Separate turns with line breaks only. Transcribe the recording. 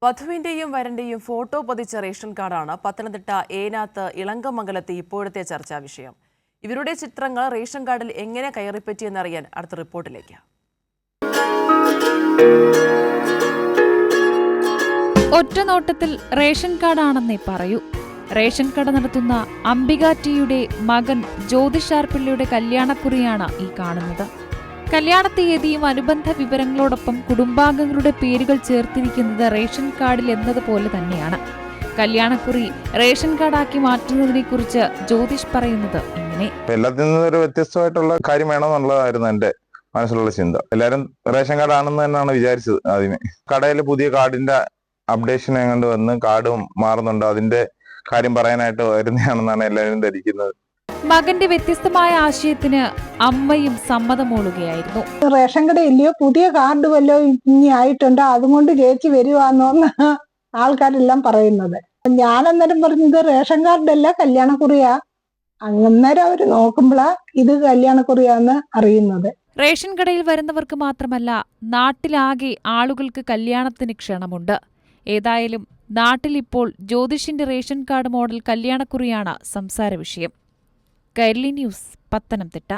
വധുവിന്റെയും വരന്റെയും photo പതിച്ച ration കാർഡാണ് പത്തനംതിട്ട ഏനാത്ത് ഇളങ്കമംഗലത്തെ ഇപ്പോഴത്തെ ചർച്ചാ വിഷയം. ഇവരുടെ ചിത്രങ്ങൾ റേഷൻ കാർഡിൽ എങ്ങനെ കയറിപ്പറ്റിയെന്നറിയാൻ അടുത്ത റിപ്പോർട്ടിലേക്ക്.
ഒറ്റനോട്ടത്തിൽ റേഷൻ കാർഡാണെന്നേ പറയൂ. റേഷൻ കട നടത്തുന്ന അംബിക ടിയുടെ മകൻ ജ്യോതിഷാർപിള്ളിയുടെ കല്യാണക്കുറിയാണ് ഈ കാണുന്നത്. കല്യാണ തീയതിയും അനുബന്ധ വിവരങ്ങളോടൊപ്പം കുടുംബാംഗങ്ങളുടെ പേരുകൾ ചേർത്തിരിക്കുന്നത് റേഷൻ കാർഡിൽ എന്നതുപോലെ തന്നെയാണ്. കല്യാണക്കുറി റേഷൻ കാർഡാക്കി മാറ്റുന്നതിനെ കുറിച്ച് ജ്യോതിഷ് പറയുന്നത് ഇങ്ങനെ:
എല്ലാത്തിൽ നിന്നും ഒരു വ്യത്യസ്തമായിട്ടുള്ള കാര്യം വേണമെന്നുള്ളതായിരുന്നു എന്റെ മനസ്സിലുള്ള ചിന്ത. എല്ലാരും റേഷൻ കാർഡ് ആണെന്ന് തന്നെയാണ് വിചാരിച്ചത്. അതിന് കടയിൽ പുതിയ കാർഡിന്റെ അപ്ഡേഷൻ എങ്ങാണ്ട് വന്ന് കാർഡ് മാറുന്നുണ്ട്, അതിന്റെ കാര്യം പറയാനായിട്ട് വരുന്നതാണെന്നാണ് എല്ലാവരും ധരിക്കുന്നത്.
മകന്റെ വ്യത്യസ്തമായ ആശയത്തിന് അമ്മയും സമ്മതം മൂളുകയായിരുന്നു.
റേഷൻ കടയില്ലയോ, പുതിയ കാർഡ് വല്ലോ ഇനി ആയിട്ടുണ്ടോ, അതുകൊണ്ട് ചേച്ചി വരുവാന്നോന്ന് ആൾക്കാരെല്ലാം പറയുന്നത്. ഞാൻ അന്നേരം പറഞ്ഞത് റേഷൻ കാർഡല്ല, കല്യാണക്കുറിയാ. അന്നേരം അവര് നോക്കുമ്പോഴാ ഇത് കല്യാണക്കുറിയാന്ന് അറിയുന്നത്.
റേഷൻ കടയിൽ വരുന്നവർക്ക് മാത്രമല്ല, നാട്ടിലാകെ ആളുകൾക്ക് കല്യാണത്തിന് ക്ഷണമുണ്ട്. ഏതായാലും നാട്ടിലിപ്പോൾ ജ്യോതിഷിന്റെ റേഷൻ കാർഡ് മോഡൽ കല്യാണക്കുറിയാണ് സംസാര വിഷയം. കൈരളി ന്യൂസ്, പത്തനംതിട്ട.